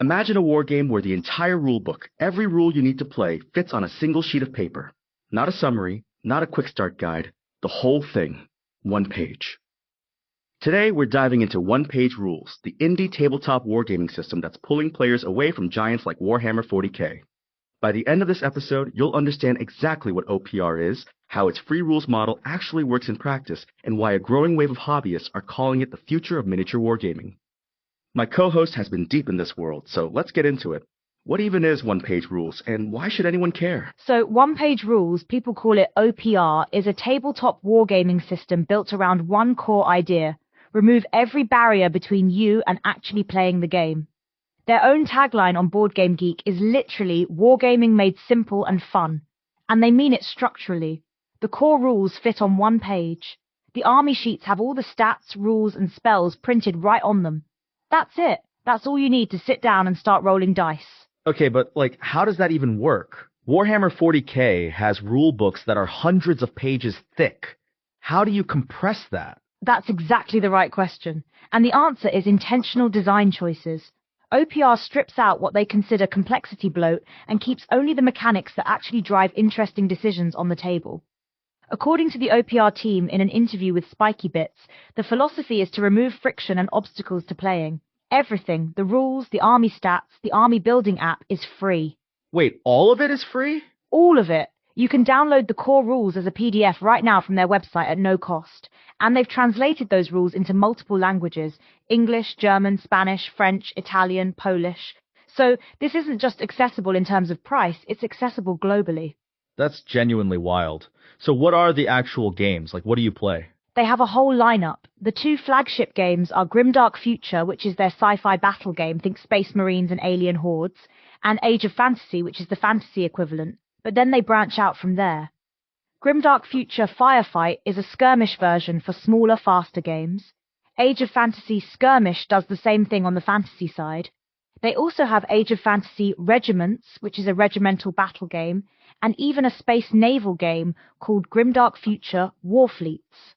Imagine a war game where the entire rulebook, every rule you need to play, fits on a single sheet of paper. Not a summary, not a quick start guide, the whole thing. One page. Today, we're diving into one-page rules, the indie tabletop wargaming system that's pulling players away from giants like Warhammer 40k. By the end of this episode, you'll understand exactly what OPR is, how its free rules model actually works in practice, and why a growing wave of hobbyists are calling it the future of miniature wargaming. My co-host has been deep in this world, so let's get into it. What even is one-page rules, and why should anyone care? So one-page rules, people call it OPR, is a tabletop wargaming system built around one core idea: remove every barrier between you and actually playing the game. Their own tagline on Board Game Geek is literally wargaming made simple and fun, and they mean it structurally. The core rules fit on one page. The army sheets have all the stats, rules, and spells printed right on them. That's it. That's all you need to sit down and start rolling dice. Okay, but how does that even work? Warhammer 40k has rule books that are hundreds of pages thick. How do you compress that? That's exactly the right question. And the answer is intentional design choices. OPR strips out what they consider complexity bloat and keeps only the mechanics that actually drive interesting decisions on the table. According to the OPR team in an interview with Spiky Bits, the philosophy is to remove friction and obstacles to playing. Everything, the rules, the army stats, the army building app, is free. Wait, all of it is free? All of it. You can download the core rules as a PDF right now from their website at no cost. And they've translated those rules into multiple languages: English, German, Spanish, French, Italian, Polish. So this isn't just accessible in terms of price, it's accessible globally. That's genuinely wild. So what are the actual games? What do you play? They have a whole lineup. The two flagship games are Grimdark Future, which is their sci-fi battle game, think Space Marines and alien hordes, and Age of Fantasy, which is the fantasy equivalent. But then they branch out from there. Grimdark Future Firefight is a skirmish version for smaller, faster games. Age of Fantasy Skirmish does the same thing on the fantasy side. They also have Age of Fantasy Regiments, which is a regimental battle game, and even a space naval game called Grimdark Future Warfleets.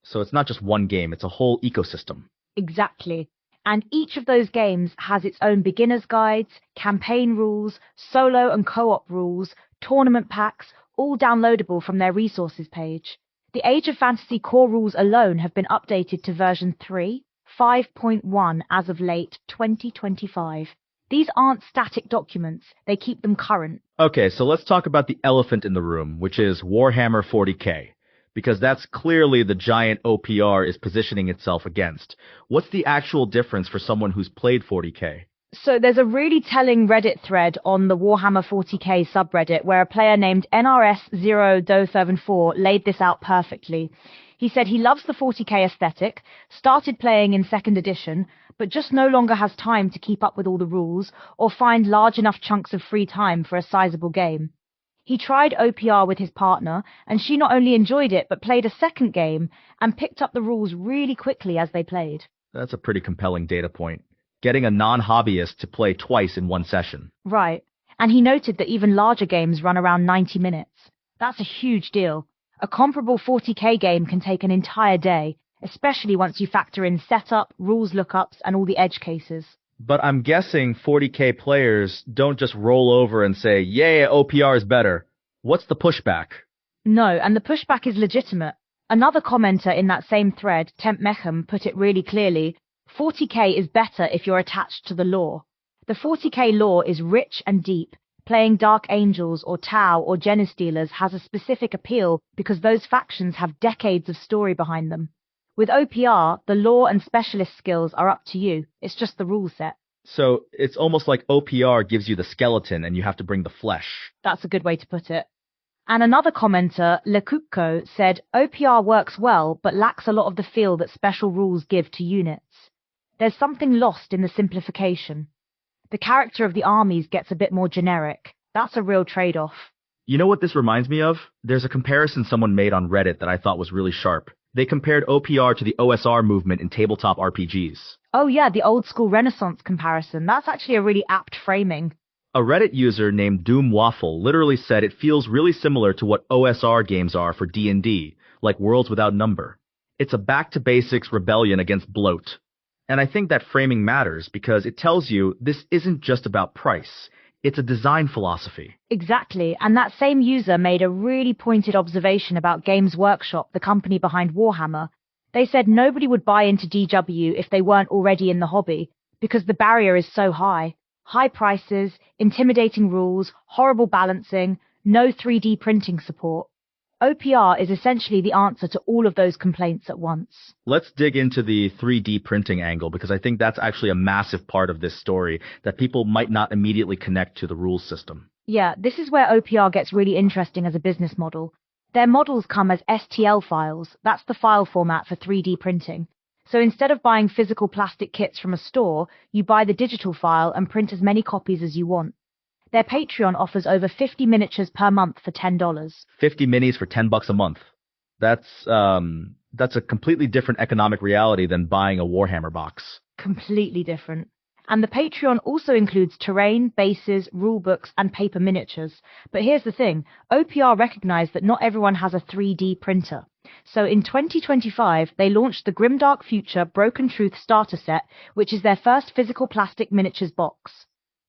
So it's not just one game, it's a whole ecosystem. Exactly. And each of those games has its own beginner's guides, campaign rules, solo and co-op rules, tournament packs, all downloadable from their resources page. The Age of Fantasy core rules alone have been updated to version 3.5.1 as of late 2025. These aren't static documents, they keep them current. Okay, so let's talk about the elephant in the room, which is Warhammer 40k. Because that's clearly the giant OPR is positioning itself against. What's the actual difference for someone who's played 40k? So there's a really telling Reddit thread on the Warhammer 40k subreddit where a player named NRS0Do74 laid this out perfectly. He said he loves the 40k aesthetic, started playing in 2nd edition, but just no longer has time to keep up with all the rules or find large enough chunks of free time for a sizable game. He tried OPR with his partner, and she not only enjoyed it, but played a second game and picked up the rules really quickly as they played. That's a pretty compelling data point. Getting a non-hobbyist to play twice in one session. Right. And he noted that even larger games run around 90 minutes. That's a huge deal. A comparable 40k game can take an entire day, especially once you factor in setup, rules lookups, and all the edge cases. But I'm guessing 40k players don't just roll over and say, yeah, OPR is better. What's the pushback? No, and the pushback is legitimate. Another commenter in that same thread, Temp Mechem, put it really clearly: 40k is better if you're attached to the lore. The 40k lore is rich and deep. Playing Dark Angels or Tau or Genestealers has a specific appeal because those factions have decades of story behind them. With OPR, the lore and specialist skills are up to you. It's just the rule set. So it's almost like OPR gives you the skeleton and you have to bring the flesh. That's a good way to put it. And another commenter, Lekukko, said OPR works well but lacks a lot of the feel that special rules give to units. There's something lost in the simplification. The character of the armies gets a bit more generic. That's a real trade-off. You know what this reminds me of? There's a comparison someone made on Reddit that I thought was really sharp. They compared OPR to the OSR movement in tabletop RPGs. Oh yeah, the old school Renaissance comparison. That's actually a really apt framing. A Reddit user named Doom Waffle literally said it feels really similar to what OSR games are for D&D, like Worlds Without Number. It's a back-to-basics rebellion against bloat. And I think that framing matters because it tells you this isn't just about price. It's a design philosophy. Exactly, and that same user made a really pointed observation about Games Workshop, the company behind Warhammer. They said nobody would buy into GW if they weren't already in the hobby, because the barrier is so high. High prices, intimidating rules, horrible balancing, no 3D printing support. OPR is essentially the answer to all of those complaints at once. Let's dig into the 3D printing angle because I think that's actually a massive part of this story that people might not immediately connect to the rules system. Yeah, this is where OPR gets really interesting as a business model. Their models come as STL files. That's the file format for 3D printing. So instead of buying physical plastic kits from a store, you buy the digital file and print as many copies as you want. Their Patreon offers over 50 miniatures per month for $10. 50 minis for $10 a month. That's a completely different economic reality than buying a Warhammer box. Completely different. And the Patreon also includes terrain, bases, rulebooks, and paper miniatures. But here's the thing, OPR recognized that not everyone has a 3D printer. So in 2025, they launched the Grimdark Future Broken Truth Starter Set, which is their first physical plastic miniatures box.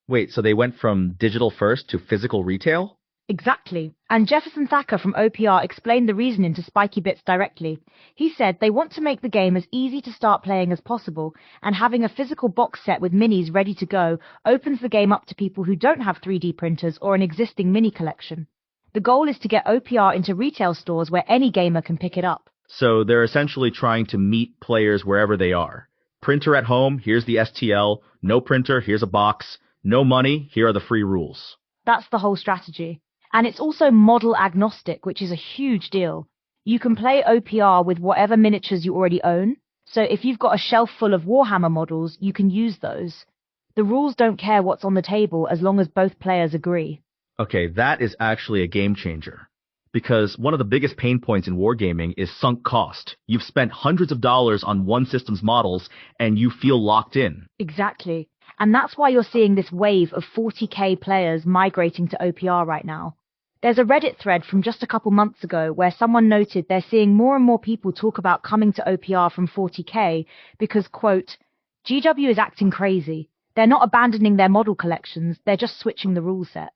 Wait, so they went from digital first to physical retail? Exactly. And Jefferson Thacker from OPR explained the reasoning to Spiky Bits directly. He said they want to make the game as easy to start playing as possible, and having a physical box set with minis ready to go opens the game up to people who don't have 3D printers or an existing mini collection. The goal is to get OPR into retail stores where any gamer can pick it up. So they're essentially trying to meet players wherever they are. Printer at home, here's the STL. No printer, here's a box. No money, here are the free rules. That's the whole strategy. And it's also model agnostic, which is a huge deal. You can play OPR with whatever miniatures you already own. So if you've got a shelf full of Warhammer models, you can use those. The rules don't care what's on the table as long as both players agree. Okay, that is actually a game changer. Because one of the biggest pain points in wargaming is sunk cost. You've spent hundreds of dollars on one system's models, and you feel locked in. Exactly. And that's why you're seeing this wave of 40k players migrating to OPR right now. There's a Reddit thread from just a couple months ago where someone noted they're seeing more and more people talk about coming to OPR from 40k because, quote, GW is acting crazy. They're not abandoning their model collections, they're just switching the rule set.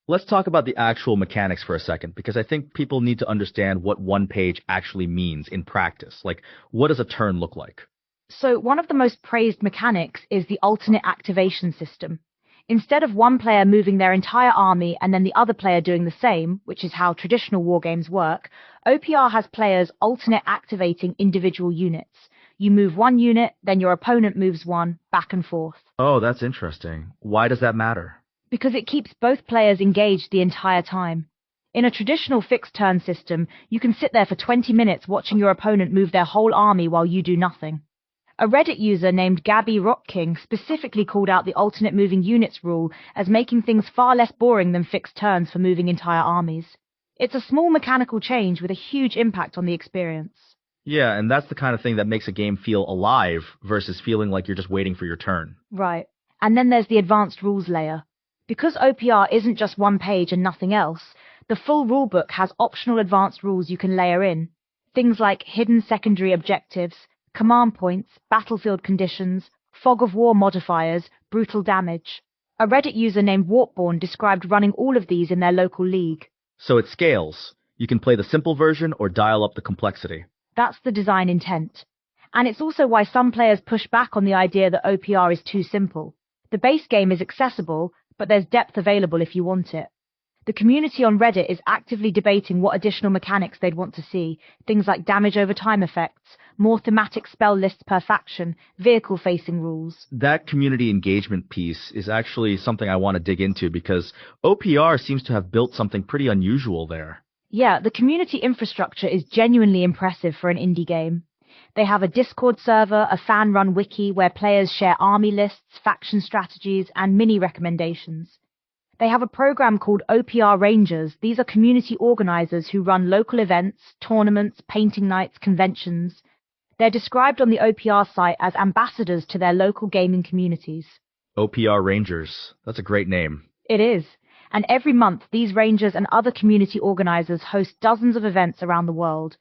Let's talk about the actual mechanics for a second, because I think people need to understand what one page actually means in practice. Like, what does a turn look like? So one of the most praised mechanics is the alternate activation system. Instead of one player moving their entire army and then the other player doing the same, which is how traditional wargames work, OPR has players alternate activating individual units. You move one unit, then your opponent moves one, back and forth. Oh, that's interesting. Why does that matter? Because it keeps both players engaged the entire time. In a traditional fixed turn system, you can sit there for 20 minutes watching your opponent move their whole army while you do nothing. A Reddit user named Gabby Rockking specifically called out the alternate moving units rule as making things far less boring than fixed turns for moving entire armies. It's a small mechanical change with a huge impact on the experience. Yeah, and that's the kind of thing that makes a game feel alive versus feeling like you're just waiting for your turn. Right. And then there's the advanced rules layer. Because OPR isn't just one page and nothing else, the full rulebook has optional advanced rules you can layer in. Things like hidden secondary objectives, command points, battlefield conditions, fog of war modifiers, brutal damage. A Reddit user named Warpborn described running all of these in their local league. So it scales. You can play the simple version or dial up the complexity. That's the design intent. And it's also why some players push back on the idea that OPR is too simple. The base game is accessible, but there's depth available if you want it. The community on Reddit is actively debating what additional mechanics they'd want to see, things like damage over time effects, more thematic spell lists per faction, vehicle-facing rules. That community engagement piece is actually something I want to dig into because OPR seems to have built something pretty unusual there. Yeah, the community infrastructure is genuinely impressive for an indie game. They have a Discord server, a fan-run wiki where players share army lists, faction strategies, and mini recommendations. They have a program called OPR Rangers. These are community organizers who run local events, tournaments, painting nights, conventions. They're described on the OPR site as ambassadors to their local gaming communities. OPR Rangers. That's a great name. It is. And every month, these rangers and other community organizers host dozens of events around the world.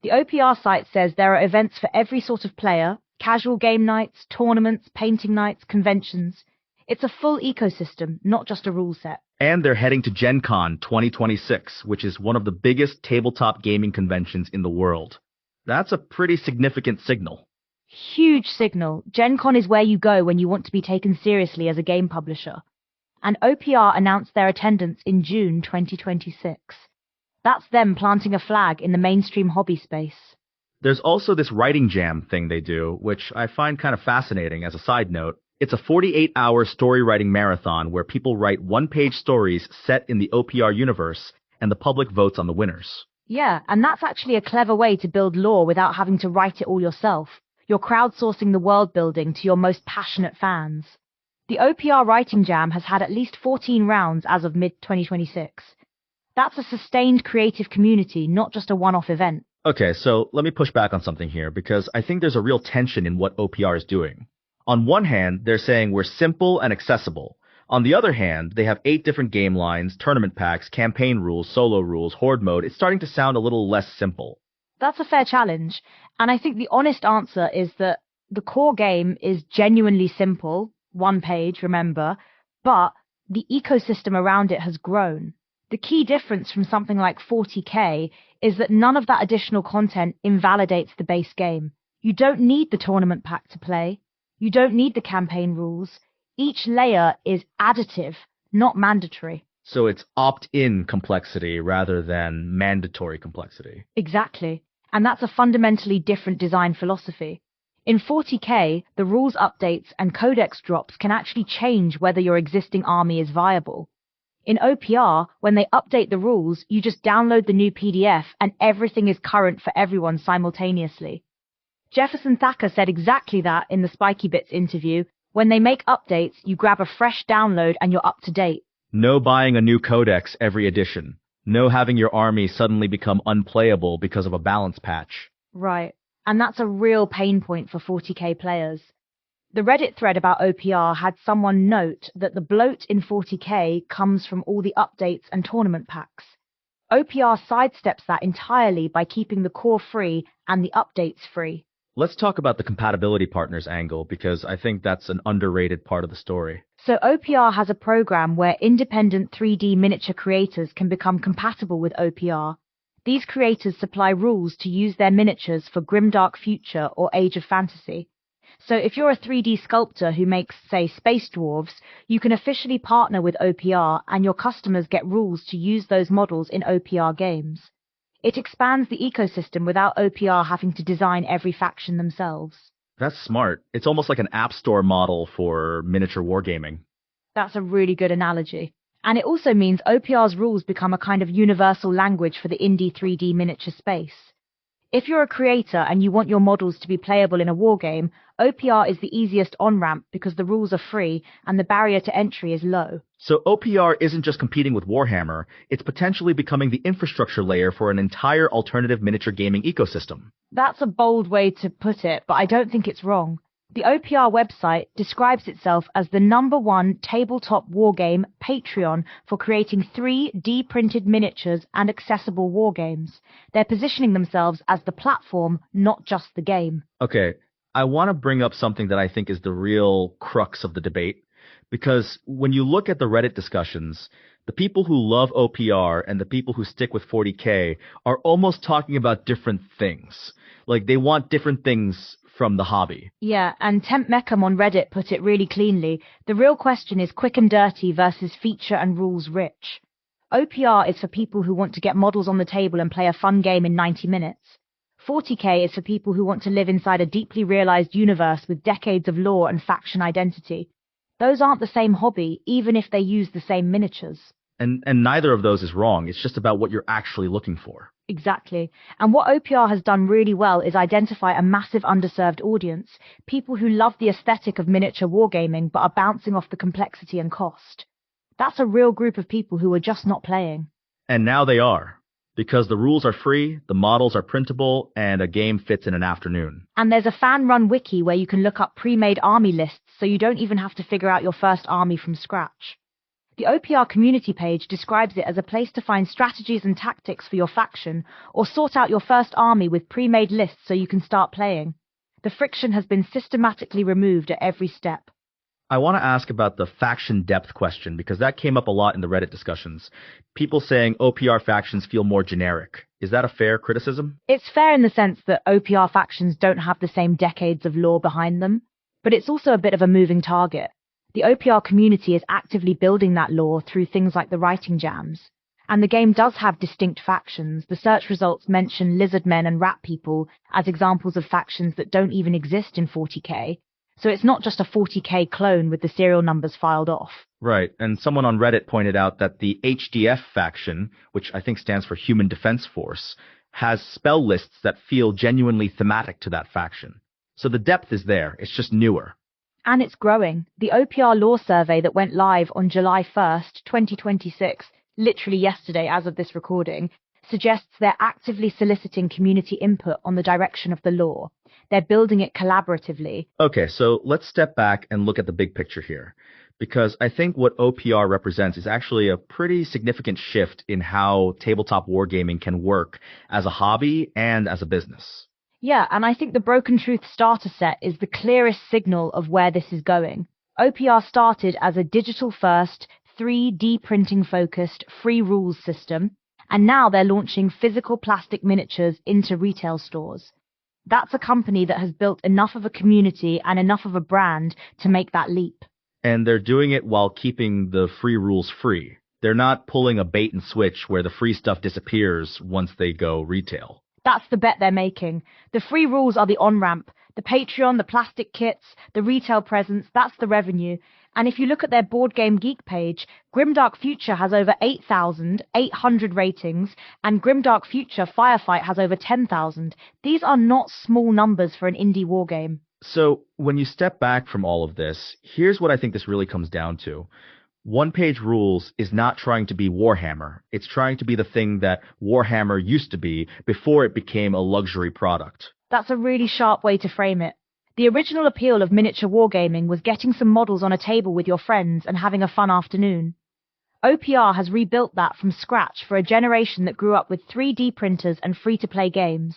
The OPR site says there are events for every sort of player, Casual game nights, tournaments, painting nights, conventions. It's a full ecosystem, not just a rule set. And they're heading to Gen Con 2026, which is one of the biggest tabletop gaming conventions in the world. That's a pretty significant signal. Huge signal. Gen Con is where you go when you want to be taken seriously as a game publisher. And OPR announced their attendance in June 2026. That's them planting a flag in the mainstream hobby space. There's also this writing jam thing they do, which I find kind of fascinating as a side note. It's a 48-hour story writing marathon where people write one-page stories set in the OPR universe, and the public votes on the winners. Yeah, and that's actually a clever way to build lore without having to write it all yourself. You're crowdsourcing the world building to your most passionate fans. The OPR Writing Jam has had at least 14 rounds as of mid-2026. That's a sustained creative community, not just a one-off event. Okay, so let me push back on something here, because I think there's a real tension in what OPR is doing. On one hand, they're saying we're simple and accessible. On the other hand, they have 8 different game lines, tournament packs, campaign rules, solo rules, horde mode. It's starting to sound a little less simple. That's a fair challenge, and I think the honest answer is that the core game is genuinely simple, one page, remember, but the ecosystem around it has grown. The key difference from something like 40K is that none of that additional content invalidates the base game. You don't need the tournament pack to play. You don't need the campaign rules. Each layer is additive, not mandatory. So it's opt-in complexity rather than mandatory complexity. Exactly. And that's a fundamentally different design philosophy. In 40K, the rules updates and codex drops can actually change whether your existing army is viable. In OPR, when they update the rules, you just download the new PDF and everything is current for everyone simultaneously. Jefferson Thacker said exactly that in the Spiky Bits interview. When they make updates, you grab a fresh download and you're up to date. No buying a new codex every edition. No having your army suddenly become unplayable because of a balance patch. Right. And that's a real pain point for 40K players. The Reddit thread about OPR had someone note that the bloat in 40K comes from all the updates and tournament packs. OPR sidesteps that entirely by keeping the core free and the updates free. Let's talk about the compatibility partners angle, because I think that's an underrated part of the story. So OPR has a program where independent 3D miniature creators can become compatible with OPR. These creators supply rules to use their miniatures for Grimdark Future or Age of Fantasy. So if you're a 3D sculptor who makes, say, space dwarves, you can officially partner with OPR and your customers get rules to use those models in OPR games. It expands the ecosystem without OPR having to design every faction themselves. That's smart. It's almost like an app store model for miniature wargaming. That's a really good analogy. And it also means OPR's rules become a kind of universal language for the indie 3D miniature space. If you're a creator and you want your models to be playable in a wargame, OPR is the easiest on-ramp because the rules are free and the barrier to entry is low. So OPR isn't just competing with Warhammer, it's potentially becoming the infrastructure layer for an entire alternative miniature gaming ecosystem. That's a bold way to put it, but I don't think it's wrong. The OPR website describes itself as the #1 tabletop wargame Patreon for creating 3D printed miniatures and accessible wargames. They're positioning themselves as the platform, not just the game. Okay, I want to bring up something that I think is the real crux of the debate, because when you look at the Reddit discussions, the people who love OPR and the people who stick with 40K are almost talking about different things. Like, they want different things from the hobby. Yeah, and Temp Mecham on Reddit put it really cleanly. The real question is quick and dirty versus feature and rules rich. OPR is for people who want to get models on the table and play a fun game in 90 minutes. 40K is for people who want to live inside a deeply realized universe with decades of lore and faction identity. Those aren't the same hobby, even if they use the same miniatures. And neither of those is wrong. It's just about what you're actually looking for. Exactly. And what OPR has done really well is identify a massive underserved audience, people who love the aesthetic of miniature wargaming but are bouncing off the complexity and cost. That's a real group of people who are just not playing. And now they are, because the rules are free, the models are printable, and a game fits in an afternoon. And there's a fan-run wiki where you can look up pre-made army lists so you don't even have to figure out your first army from scratch. The OPR community page describes it as a place to find strategies and tactics for your faction, or sort out your first army with pre-made lists so you can start playing. The friction has been systematically removed at every step. I want to ask about the faction depth question because that came up a lot in the Reddit discussions. People saying OPR factions feel more generic. Is that a fair criticism? It's fair in the sense that OPR factions don't have the same decades of lore behind them, but it's also a bit of a moving target. The OPR community is actively building that lore through things like the writing jams. And the game does have distinct factions. The search results mention lizardmen and rat people as examples of factions that don't even exist in 40k. So it's not just a 40k clone with the serial numbers filed off. Right, and someone on Reddit pointed out that the HDF faction, which I think stands for Human Defense Force, has spell lists that feel genuinely thematic to that faction. So the depth is there, it's just newer. And it's growing. The OPR lore survey that went live on July 1st, 2026, literally yesterday as of this recording, suggests they're actively soliciting community input on the direction of the lore. They're building it collaboratively. Okay, so let's step back and look at the big picture here, because I think what OPR represents is actually a pretty significant shift in how tabletop wargaming can work as a hobby and as a business. Yeah, and I think the Broken Truth starter set is the clearest signal of where this is going. OPR started as a digital-first, 3D printing-focused, free rules system, and now they're launching physical plastic miniatures into retail stores. That's a company that has built enough of a community and enough of a brand to make that leap. And they're doing it while keeping the free rules free. They're not pulling a bait and switch where the free stuff disappears once they go retail. That's the bet they're making. The free rules are the on-ramp. The Patreon, the plastic kits, the retail presence, that's the revenue. And if you look at their Board Game Geek page, Grimdark Future has over 8,800 ratings, and Grimdark Future Firefight has over 10,000. These are not small numbers for an indie wargame. So when you step back from all of this, here's what I think this really comes down to. One-page rules is not trying to be Warhammer. It's trying to be the thing that Warhammer used to be before it became a luxury product. That's a really sharp way to frame it. The original appeal of miniature wargaming was getting some models on a table with your friends and having a fun afternoon. OPR has rebuilt that from scratch for a generation that grew up with 3D printers and free-to-play games.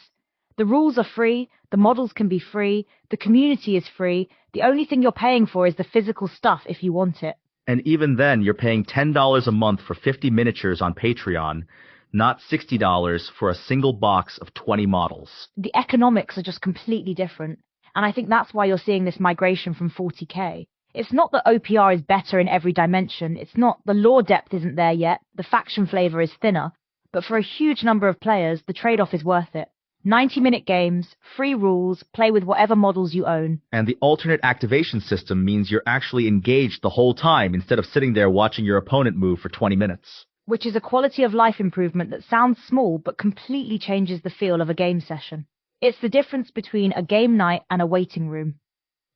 The rules are free, the models can be free, the community is free, the only thing you're paying for is the physical stuff if you want it. And even then, you're paying $10 a month for 50 miniatures on Patreon, not $60 for a single box of 20 models. The economics are just completely different. And I think that's why you're seeing this migration from 40k. It's not that OPR is better in every dimension. It's not the lore depth isn't there yet. The faction flavor is thinner. But for a huge number of players, the trade-off is worth it. 90-minute games, free rules, play with whatever models you own. And the alternate activation system means you're actually engaged the whole time instead of sitting there watching your opponent move for 20 minutes. Which is a quality of life improvement that sounds small but completely changes the feel of a game session. It's the difference between a game night and a waiting room.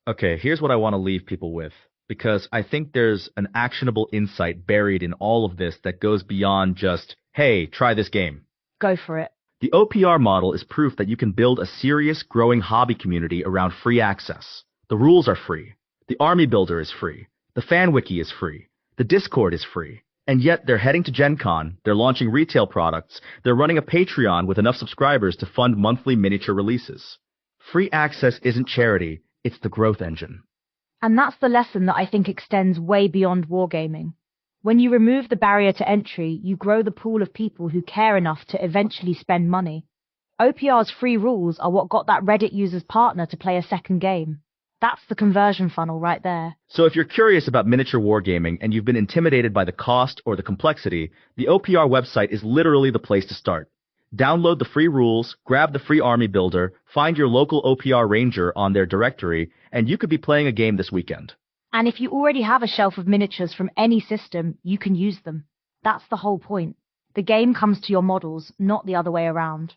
Okay, here's what I want to leave people with, because I think there's an actionable insight buried in all of this that goes beyond just, hey, try this game. Go for it. The OPR model is proof that you can build a serious, growing hobby community around free access. The rules are free. The army builder is free. The fan wiki is free. The Discord is free. And yet they're heading to Gen Con, they're launching retail products, they're running a Patreon with enough subscribers to fund monthly miniature releases. Free access isn't charity, it's the growth engine. And that's the lesson that I think extends way beyond wargaming. When you remove the barrier to entry, you grow the pool of people who care enough to eventually spend money. OPR's free rules are what got that Reddit user's partner to play a second game. That's the conversion funnel right there. So if you're curious about miniature wargaming and you've been intimidated by the cost or the complexity, the OPR website is literally the place to start. Download the free rules, grab the free army builder, find your local OPR ranger on their directory, and you could be playing a game this weekend. And if you already have a shelf of miniatures from any system, you can use them. That's the whole point. The game comes to your models, not the other way around.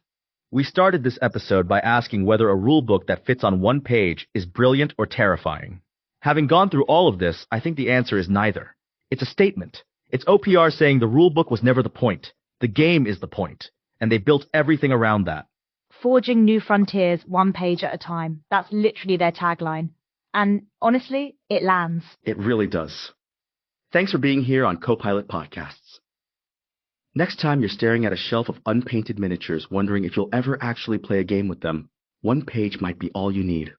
We started this episode by asking whether a rulebook that fits on one page is brilliant or terrifying. Having gone through all of this, I think the answer is neither. It's a statement. It's OPR saying the rulebook was never the point. The game is the point. And they built everything around that. Forging new frontiers, one page at a time. That's literally their tagline. And honestly, it lands. It really does. Thanks for being here on Copilot Podcasts. Next time you're staring at a shelf of unpainted miniatures wondering if you'll ever actually play a game with them, one page might be all you need.